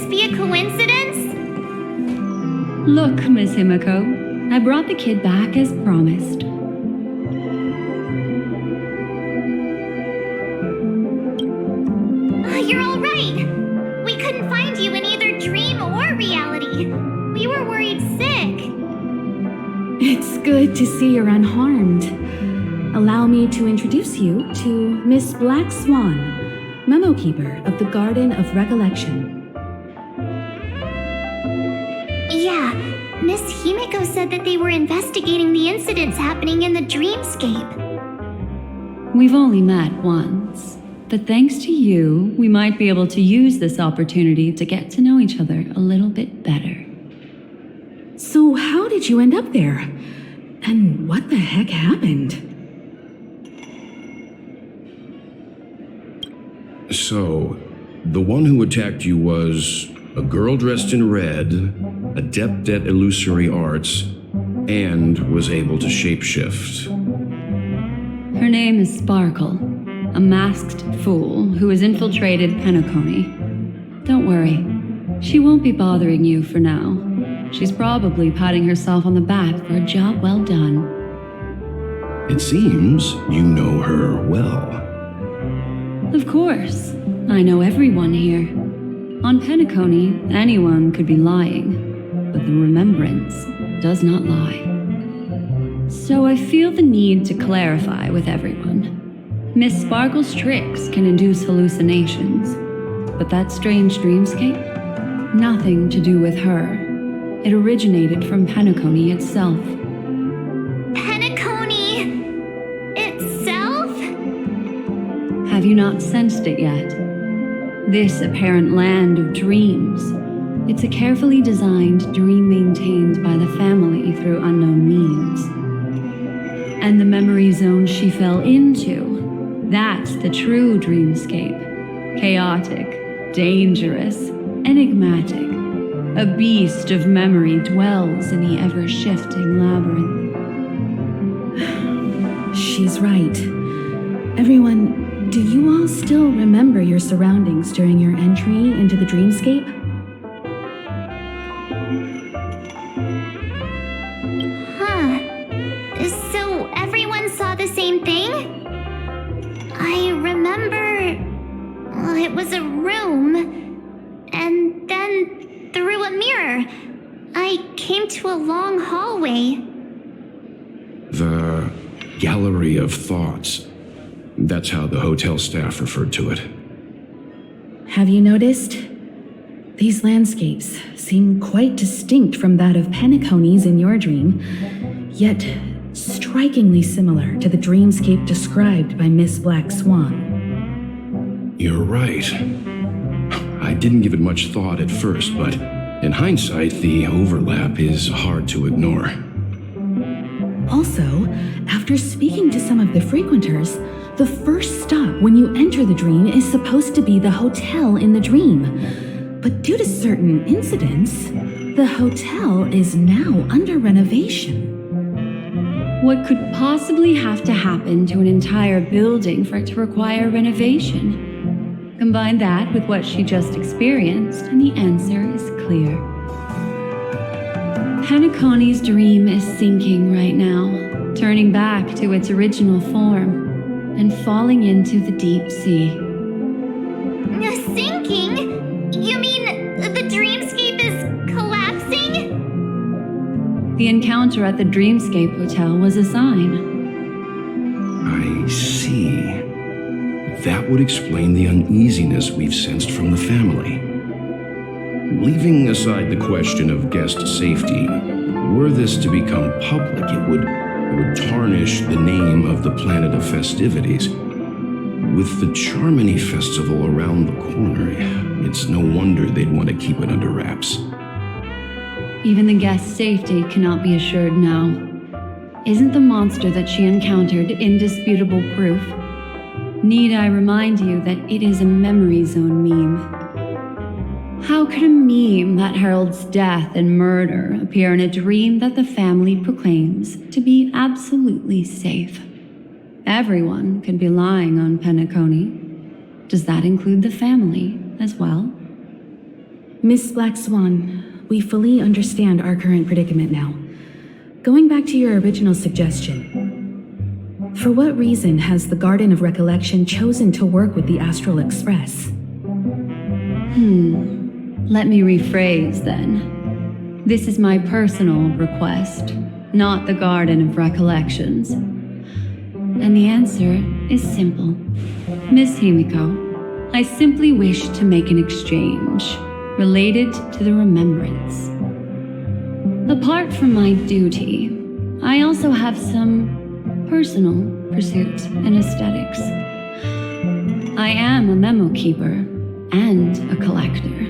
this be a coincidence? Look, Miss Himiko, I brought the kid back as promised. You're all right. We couldn't find you in either dream or reality. We were worried sick. It's good to see you're unharmed. Allow me to introduce you to Miss Black Swan, Memo Keeper of the Garden of Recollection. Yeah, Miss Himiko said that they were investigating the incidents happening in the dreamscape. We've only met once, but thanks to you, we might be able to use this opportunity to get to know each other a little bit better. So how did you end up there? And what the heck happened? So, the one who attacked you was a girl dressed in red, adept at illusory arts, and was able to shapeshift. Her name is Sparkle, a masked fool who has infiltrated Penacony. Don't worry, she won't be bothering you for now. She's probably patting herself on the back for a job well done. It seems you know her well. Of course, I know everyone here. On Penacony, anyone could be lying, but the remembrance does not lie. So I feel the need to clarify with everyone. Miss Sparkle's tricks can induce hallucinations, but that strange dreamscape? Nothing to do with her. It originated from Penacony itself. Penacony itself? Have you not sensed it yet? This apparent land of dreams. It's a carefully designed dream maintained by the family through unknown means. And the memory zone she fell into, that's the true dreamscape. Chaotic, dangerous, enigmatic. A beast of memory dwells in the ever-shifting labyrinth. She's right. Everyone, do you all still remember your surroundings during your entry into the dreamscape? Huh. So everyone saw the same thing? I remember... it was a room, and then through a mirror, I came to a long hallway. The Gallery of Thoughts. That's how the hotel staff referred to it. Have you noticed? These landscapes seem quite distinct from that of Penacony's in your dream, yet strikingly similar to the dreamscape described by Miss Black Swan. You're right. I didn't give it much thought at first, but in hindsight, the overlap is hard to ignore. Also, after speaking to some of the frequenters, the first stop when you enter the dream is supposed to be the hotel in the dream. But due to certain incidents, the hotel is now under renovation. What could possibly have to happen to an entire building for it to require renovation? Combine that with what she just experienced, and the answer is clear. Penacony's dream is sinking right now, turning back to its original form, and falling into the deep sea. Sinking? You mean the dreamscape is collapsing? The encounter at the Dreamscape Hotel was a sign. I see. That would explain the uneasiness we've sensed from the family. Leaving aside the question of guest safety, were this to become public, it would tarnish the name of the planet of festivities. With the Charmony Festival around the corner, it's no wonder they'd want to keep it under wraps. Even the guest's safety cannot be assured now. Isn't the monster that she encountered indisputable proof? Need I remind you that it is a memory zone meme? How could a meme that heralds death and murder appear in a dream that the family proclaims to be absolutely safe? Everyone could be lying on Penacony. Does that include the family as well? Miss Black Swan, we fully understand our current predicament now. Going back to your original suggestion, for what reason has the Garden of Recollection chosen to work with the Astral Express? Let me rephrase then. This is my personal request, not the Garden of Recollections. And the answer is simple. Miss Himiko, I simply wish to make an exchange related to the remembrance. Apart from my duty, I also have some personal pursuits and aesthetics. I am a memo keeper and a collector.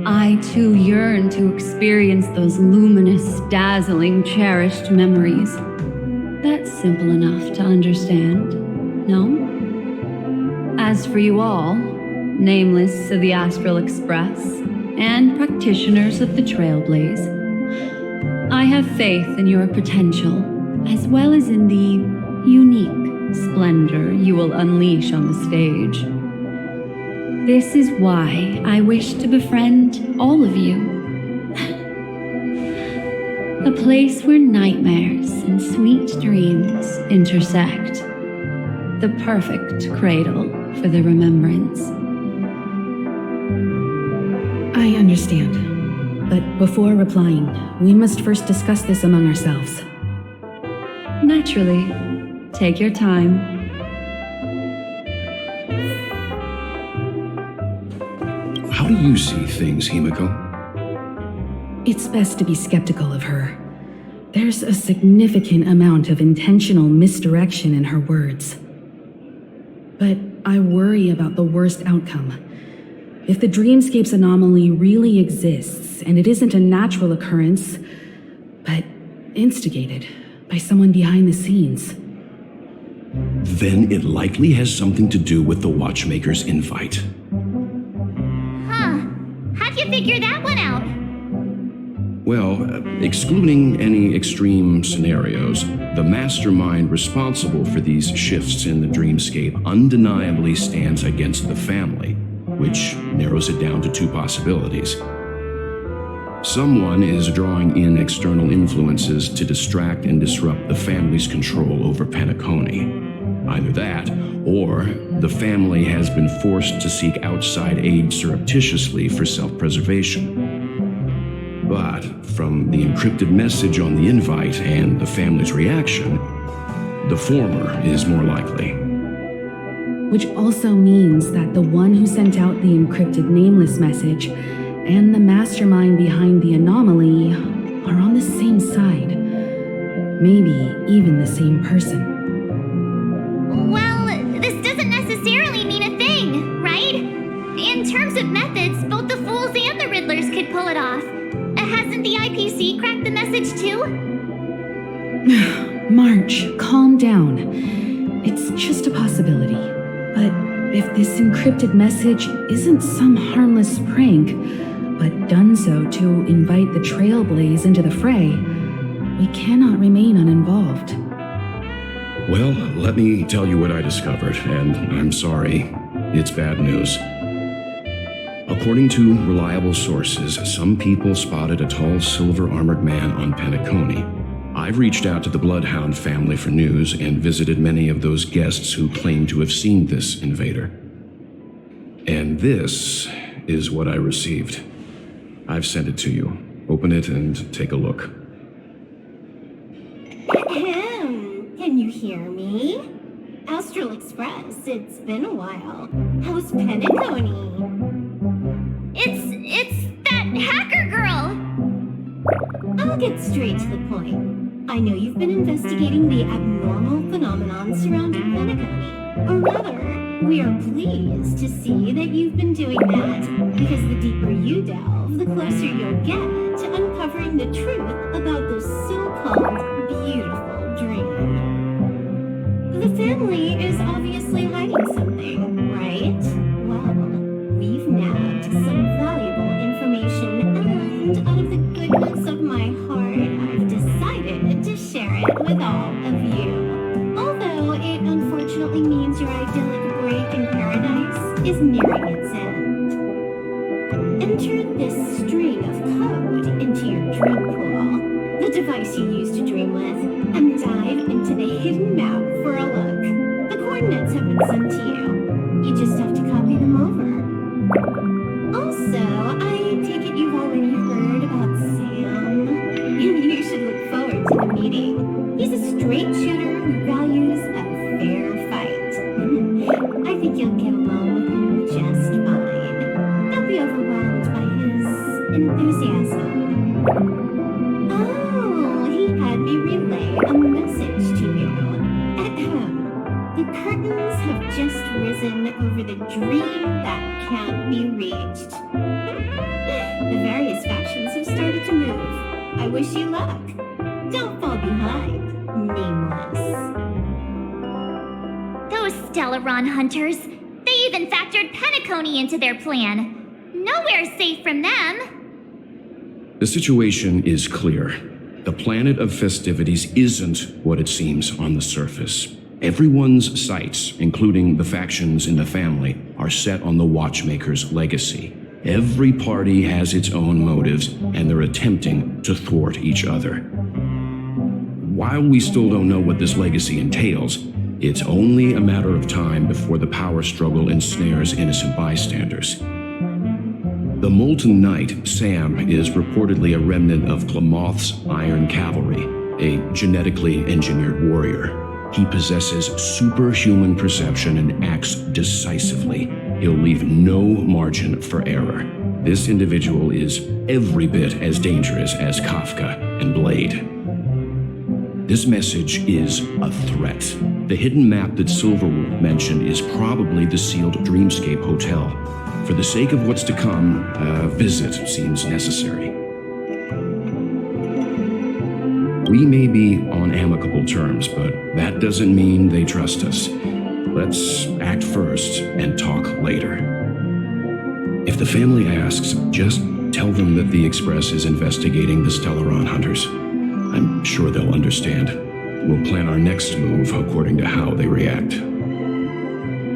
I too yearn to experience those luminous, dazzling, cherished memories. That's simple enough to understand, no? As for you all, nameless of the Astral Express and practitioners of the Trailblaze, I have faith in your potential, as well as in the unique splendor you will unleash on the stage. This is why I wish to befriend all of you. A place where nightmares and sweet dreams intersect. The perfect cradle for the remembrance. I understand. But before replying, we must first discuss this among ourselves. Naturally. Take your time. How do you see things, Himiko? It's best to be skeptical of her. There's a significant amount of intentional misdirection in her words. But I worry about the worst outcome. If the dreamscape's anomaly really exists, and it isn't a natural occurrence, but instigated by someone behind the scenes, then it likely has something to do with the Watchmaker's invite. Huh. How'd you figure that one out? Well, excluding any extreme scenarios, the mastermind responsible for these shifts in the dreamscape undeniably stands against the family, which narrows it down to two possibilities. Someone is drawing in external influences to distract and disrupt the family's control over Penacony. Either that, or the family has been forced to seek outside aid surreptitiously for self-preservation. But from the encrypted message on the invite and the family's reaction, the former is more likely. which also means that the one who sent out the encrypted nameless message and the mastermind behind the anomaly are on the same side. Maybe even the same person. Well, this doesn't necessarily mean a thing, right? In terms of methods, both the Fools and the Riddlers could pull it off. Hasn't the IPC cracked the message too? March, calm down. It's just a possibility. But if this encrypted message isn't some harmless prank, but done so to invite the Trailblaze into the fray, we cannot remain uninvolved. Well, let me tell you what I discovered, and I'm sorry. It's bad news. According to reliable sources, some people spotted a tall silver-armored man on Penacony. I've reached out to the Bloodhound family for news and visited many of those guests who claim to have seen this invader. And this is what I received. I've sent it to you. Open it and take a look. Ahem. Can you hear me? Astral Express, it's been a while. How's Penacony? It's that hacker girl! I'll get straight to the point. I know you've been investigating the abnormal phenomenon surrounding Penacony. Or rather, we are pleased to see that you've been doing that, because the deeper you delve, the closer you'll get to uncovering the truth about this so-called beautiful dream. The family is obviously hiding something, right? Well, we've nabbed some valuable information, and out of the goodness of my heart, I've decided to share it with all of you. Although it unfortunately means your idyllic break in paradise is nearing its end. Enter this string of code into your dream pool, the device you use to dream with, and dive into the hidden map for a look. The coordinates have been sent to you. You just have to copy them over. Also, I take it you've already heard about Sam. You should look forward to the meeting. He's a straight shooter who values a fair fight. I think you'll get along with him just fine. Don't be overwhelmed by his enthusiasm. Oh, he had me relay a message to you. Ahem. The curtains have just risen over the dream that can't be reached. The various factions have started to move. I wish you luck. Don't fall behind, nameless. Those Stellaron hunters. They even factored Penacony into their plan. Nowhere's safe from them. The situation is clear. The planet of festivities isn't what it seems on the surface. Everyone's sights, including the factions in the family, are set on the Watchmaker's legacy. Every party has its own motives, and they're attempting to thwart each other. While we still don't know what this legacy entails, it's only a matter of time before the power struggle ensnares innocent bystanders. The Molten Knight, Sam, is reportedly a remnant of Klamoth's Iron Cavalry, a genetically engineered warrior. He possesses superhuman perception and acts decisively. He'll leave no margin for error. This individual is every bit as dangerous as Kafka and Blade. This message is a threat. The hidden map that Silverwolf mentioned is probably the sealed Dreamscape Hotel. For the sake of what's to come, a visit seems necessary. We may be on amicable terms, but that doesn't mean they trust us. Let's act first and talk later. If the family asks, just tell them that the Express is investigating the Stellaron hunters. I'm sure they'll understand. We'll plan our next move according to how they react.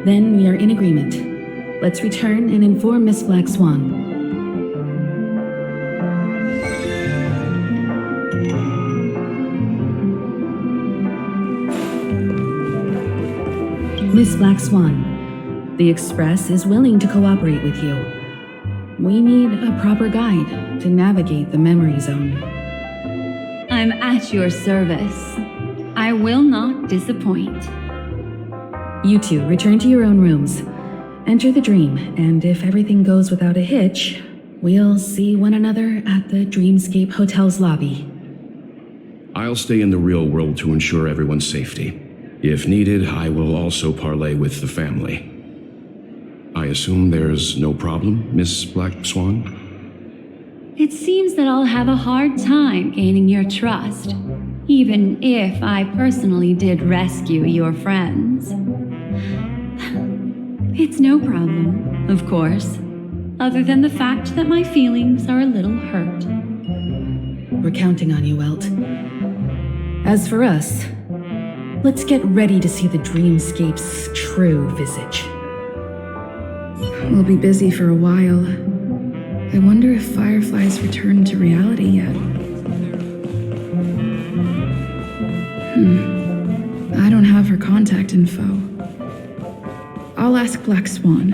Then we are in agreement. Let's return and inform Miss Black Swan. Miss Black Swan, the Express is willing to cooperate with you. We need a proper guide to navigate the memory zone. I'm at your service. I will not disappoint. You two return to your own rooms. Enter the dream, and if everything goes without a hitch, we'll see one another at the Dreamscape Hotel's lobby. I'll stay in the real world to ensure everyone's safety. If needed, I will also parley with the family. I assume there's no problem, Miss Black Swan? It seems that I'll have a hard time gaining your trust, even if I personally did rescue your friends. It's no problem, of course, other than the fact that my feelings are a little hurt. We're counting on you, Welt. As for us, let's get ready to see the Dreamscape's true visage. We'll be busy for a while. I wonder if Firefly's returned to reality yet. I don't have her contact info. I'll ask Black Swan.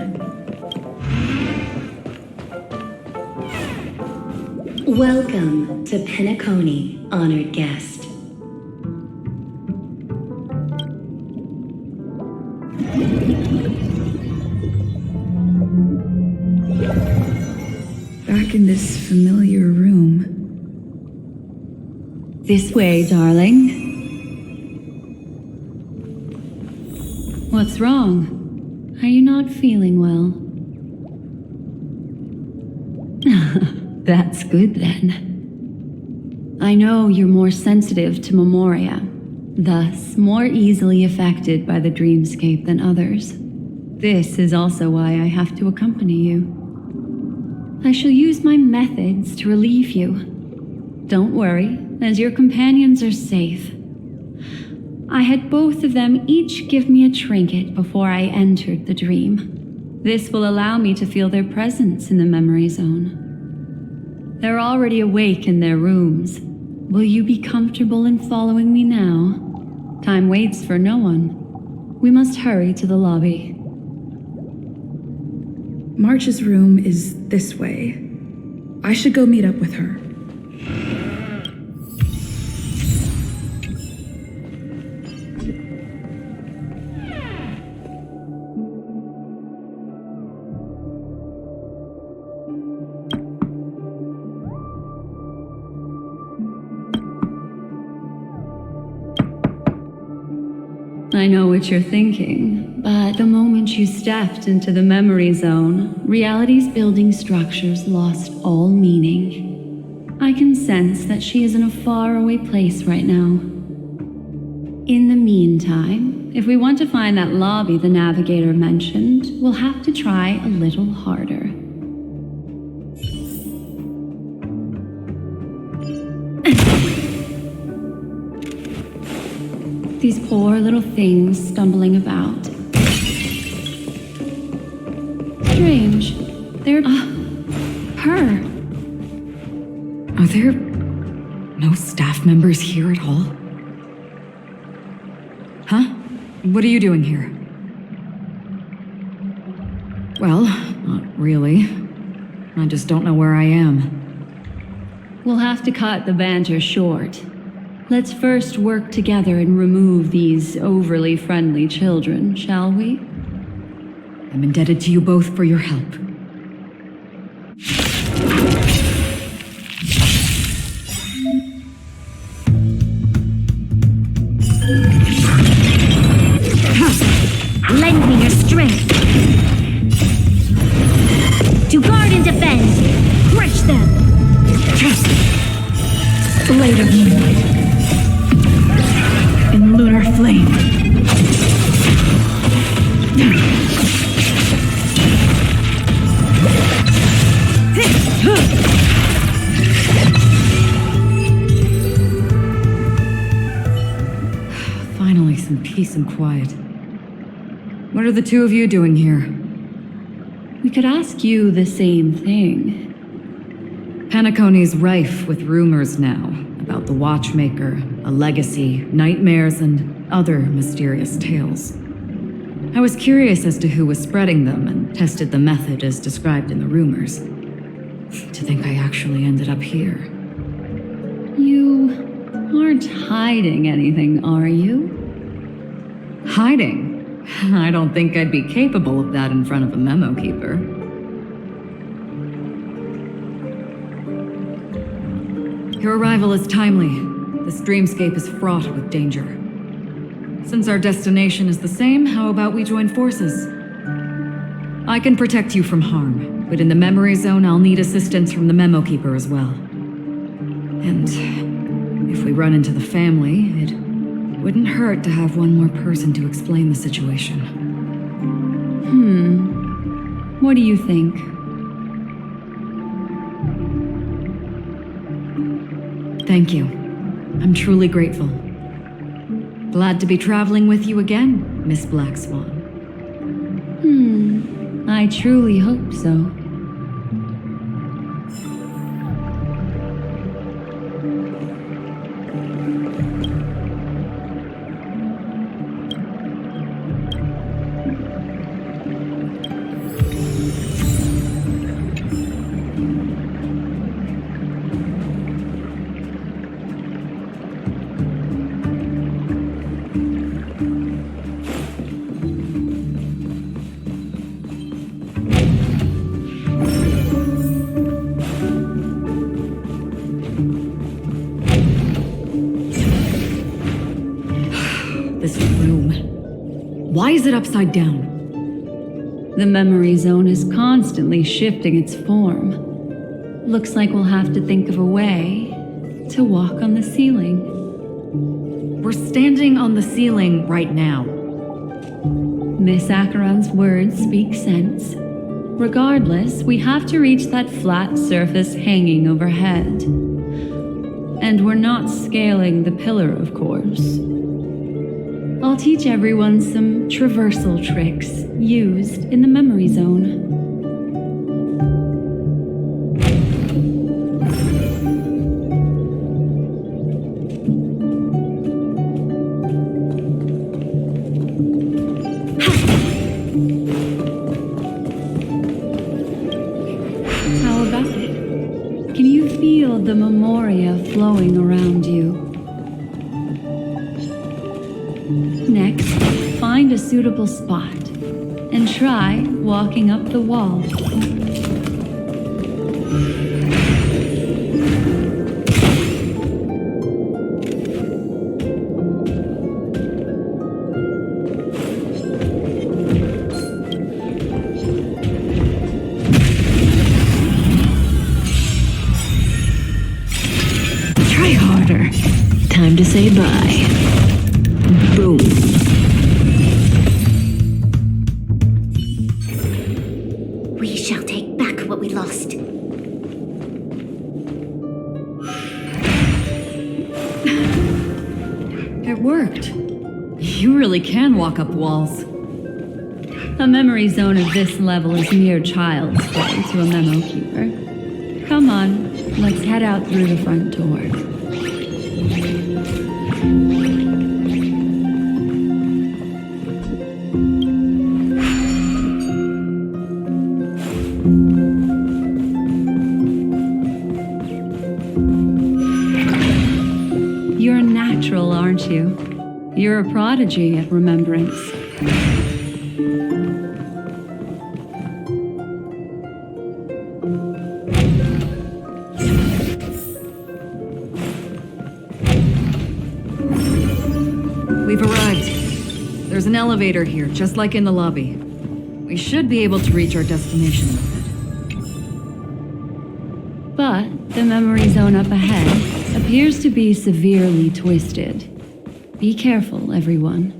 Welcome to Penacony, honored guest. Back in this familiar room. This way, darling. What's wrong? Are you not feeling well? That's good then. I know you're more sensitive to Memoria, thus more easily affected by the dreamscape than others. This is also why I have to accompany you. I shall use my methods to relieve you. Don't worry, as your companions are safe. I had both of them each give me a trinket before I entered the dream. This will allow me to feel their presence in the memory zone. They're already awake in their rooms. Will you be comfortable in following me now? Time waits for no one. We must hurry to the lobby. March's room is this way. I should go meet up with her. I know what you're thinking, but the moment you stepped into the memory zone, reality's building structures lost all meaning. I can sense that she is in a faraway place right now. In the meantime, if we want to find that lobby the navigator mentioned, we'll have to try a little harder. These poor little things stumbling about. Strange. They're... her. Are there no staff members here at all? Huh? What are you doing here? Well, not really. I just don't know where I am. We'll have to cut the banter short. Let's first work together and remove these overly friendly children, shall we? I'm indebted to you both for your help. Lend me your strength. To guard and defend. Crush them. Blade of moonlight. In lunar flame. Finally, some peace and quiet. What are the two of you doing here? We could ask you the same thing. Penacony's rife with rumors now about the Watchmaker, a legacy, nightmares, and other mysterious tales. I was curious as to who was spreading them and tested the method as described in the rumors. To think I actually ended up here. You aren't hiding anything, are you? Hiding? I don't think I'd be capable of that in front of a memo keeper. Your arrival is timely. This dreamscape is fraught with danger. Since our destination is the same, how about we join forces? I can protect you from harm, but in the memory zone I'll need assistance from the memo keeper as well. And if we run into the family, it wouldn't hurt to have one more person to explain the situation. What do you think? Thank you. I'm truly grateful. Glad to be traveling with you again, Miss Black Swan. I truly hope so. This room. Why is it upside down? The memory zone is constantly shifting its form. Looks like we'll have to think of a way to walk on the ceiling. We're standing on the ceiling right now. Miss Acheron's words speak sense. Regardless, we have to reach that flat surface hanging overhead. And we're not scaling the pillar, of course. I'll teach everyone some traversal tricks used in the memory zone. How about it? Can you feel the memoria flowing around you? Next, find a suitable spot and try walking up the wall. Try harder. Time to say bye. Boom. We shall take back what we lost. It worked. You really can walk up walls. A memory zone of this level is mere child's play to a memo keeper. Come on, let's head out through the front door. You're a natural, aren't you? You're a prodigy at remembrance. We've arrived. There's an elevator here, just like in the lobby. We should be able to reach our destination with it. But the memory zone up ahead appears to be severely twisted. Be careful, everyone.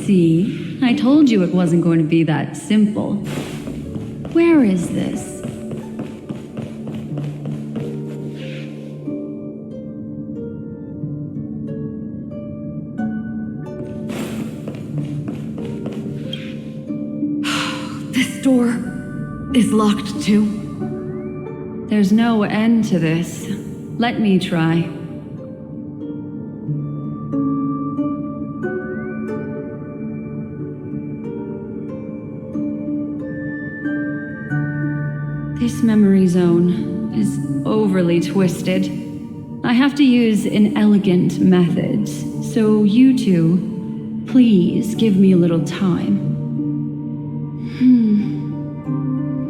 See, I told you it wasn't going to be that simple. Where is this? This door is locked too. There's no end to this. Let me try. This memory zone is overly twisted. I have to use inelegant methods, so you two, please give me a little time.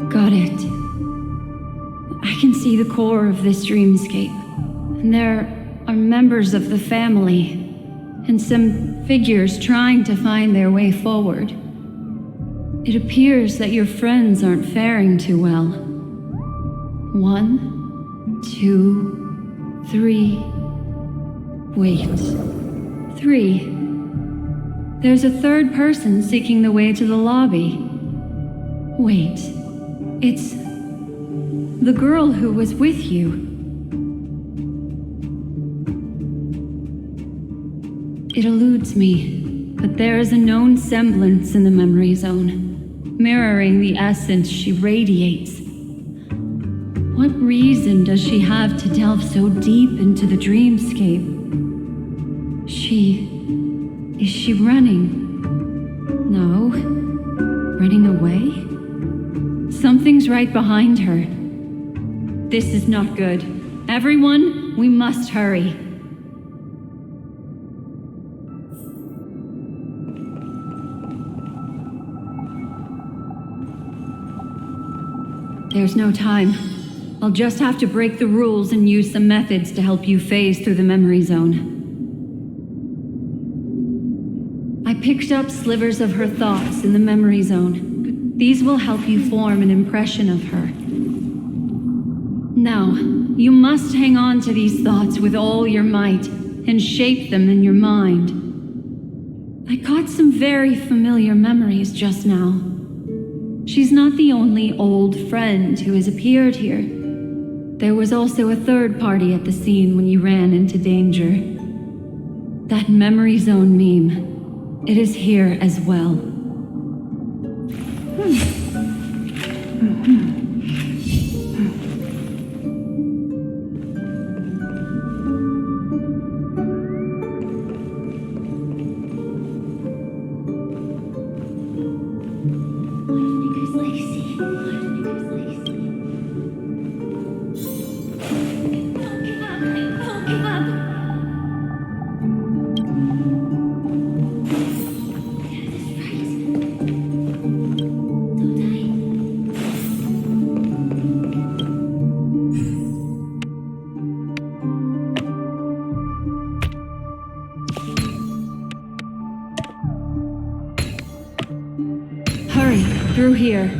Got it. I can see the core of this dreamscape, and there are members of the family, and some figures trying to find their way forward. It appears that your friends aren't faring too well. 1, 2, 3. Wait. 3. There's a third person seeking the way to the lobby. Wait. It's the girl who was with you. It eludes me, but there is a known semblance in the memory zone, mirroring the essence she radiates. What reason does she have to delve so deep into the dreamscape? Is she running? No. Running away? Something's right behind her. This is not good. Everyone, we must hurry. There's no time. I'll just have to break the rules and use some methods to help you phase through the memory zone. I picked up slivers of her thoughts in the memory zone. These will help you form an impression of her. Now, you must hang on to these thoughts with all your might and shape them in your mind. I caught some very familiar memories just now. She's not the only old friend who has appeared here. There was also a third party at the scene when you ran into danger. That memory zone meme, it is here as well. Hurry, through here.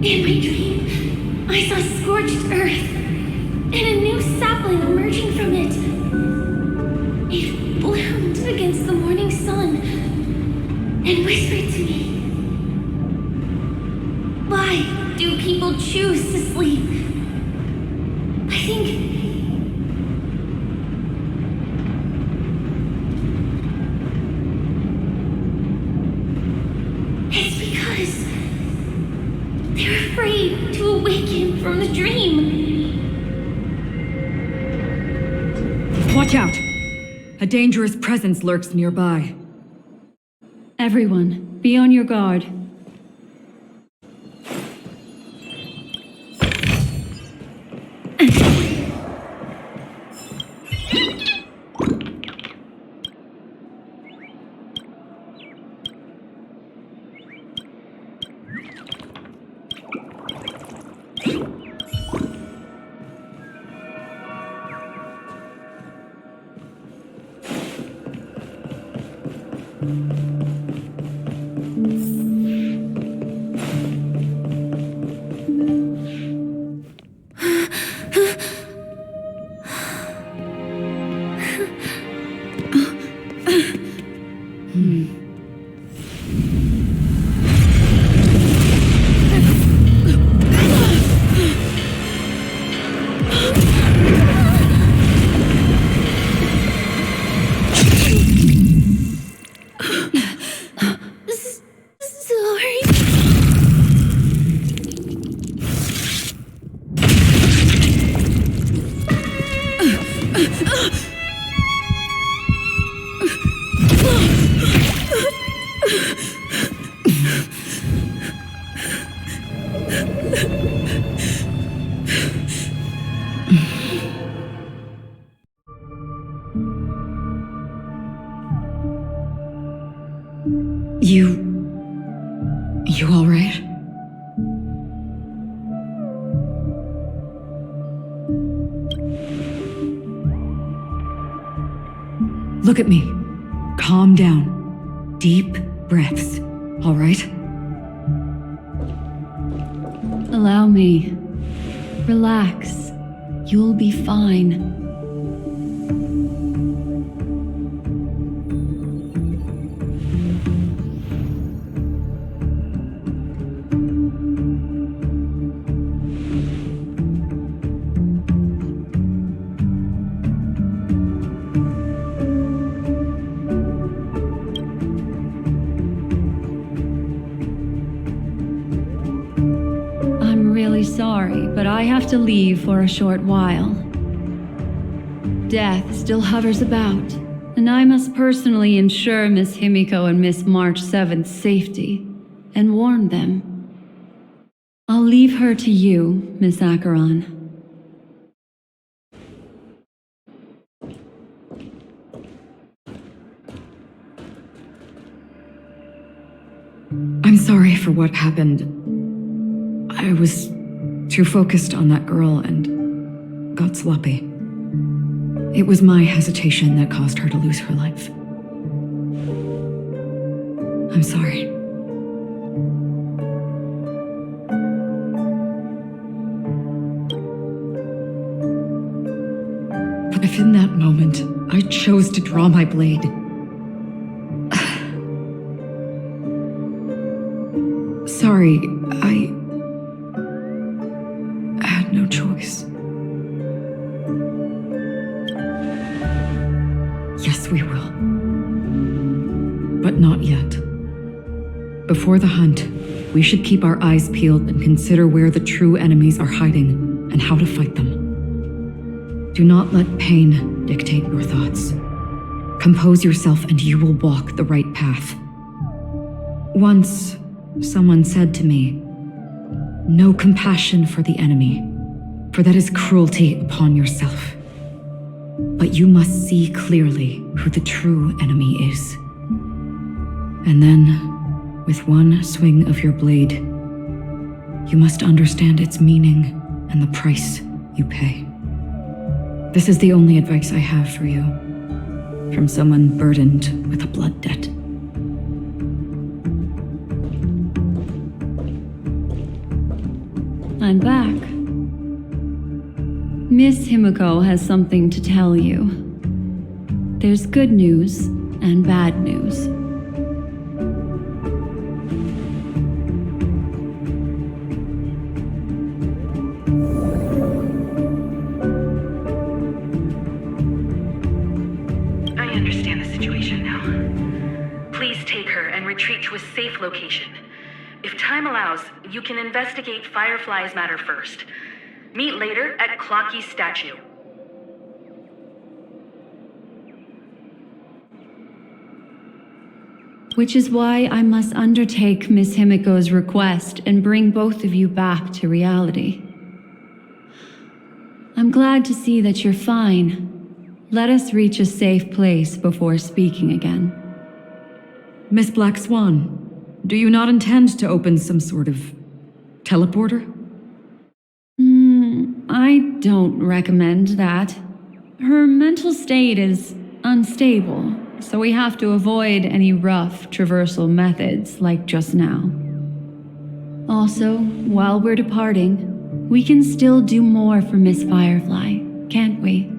In my dream, I saw scorched earth and a new sapling emerging from it. It bloomed against the morning sun and whispered to me, "Why do people choose to sleep?" I think it's because they're afraid to awaken from the dream. Watch out! A dangerous presence lurks nearby. Everyone, be on your guard. You all right? Look at me. Calm down. Deep breaths. All right? Allow me. Relax. You'll be fine. sorry, but I have to leave for a short while. Death still hovers about, and I must personally ensure Miss Himiko and Miss March 7th's safety, and warn them. I'll leave her to you, Miss Acheron. I'm sorry for what happened. I was too focused on that girl and got sloppy. It was my hesitation that caused her to lose her life. I'm sorry. But if in that moment I chose to draw my blade, sorry, I had no choice. Yes, we will. But not yet. Before the hunt, we should keep our eyes peeled and consider where the true enemies are hiding and how to fight them. Do not let pain dictate your thoughts. Compose yourself and you will walk the right path. Once, someone said to me, "No compassion for the enemy, for that is cruelty upon yourself. But you must see clearly who the true enemy is. And then, with one swing of your blade, you must understand its meaning and the price you pay." This is the only advice I have for you, from someone burdened with a blood debt. I'm back. Miss Himiko has something to tell you. There's good news and bad news. I understand the situation now. Please take her and retreat to a safe location. If time allows, you can investigate Firefly's matter first. Meet later at Clocky's statue. Which is why I must undertake Miss Himiko's request and bring both of you back to reality. I'm glad to see that you're fine. Let us reach a safe place before speaking again. Miss Black Swan, do you not intend to open some sort of teleporter? I don't recommend that. Her mental state is unstable, so we have to avoid any rough traversal methods like just now. Also, while we're departing, we can still do more for Miss Firefly, can't we?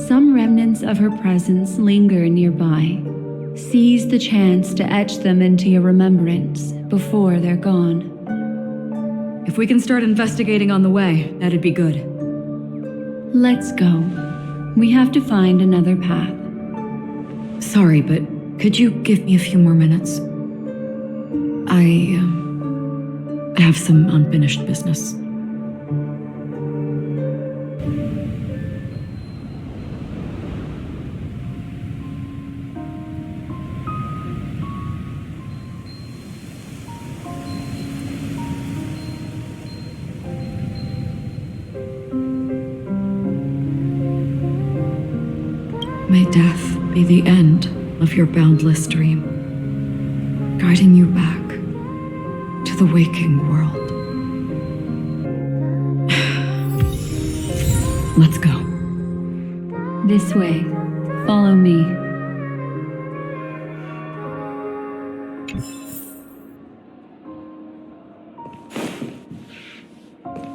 Some remnants of her presence linger nearby. Seize the chance to etch them into your remembrance before they're gone. If we can start investigating on the way, that'd be good. Let's go. We have to find another path. Sorry, but could you give me a few more minutes? I have some unfinished business. May death be the end of your boundless dream, guiding you back to the waking world. Let's go. This way. Follow me.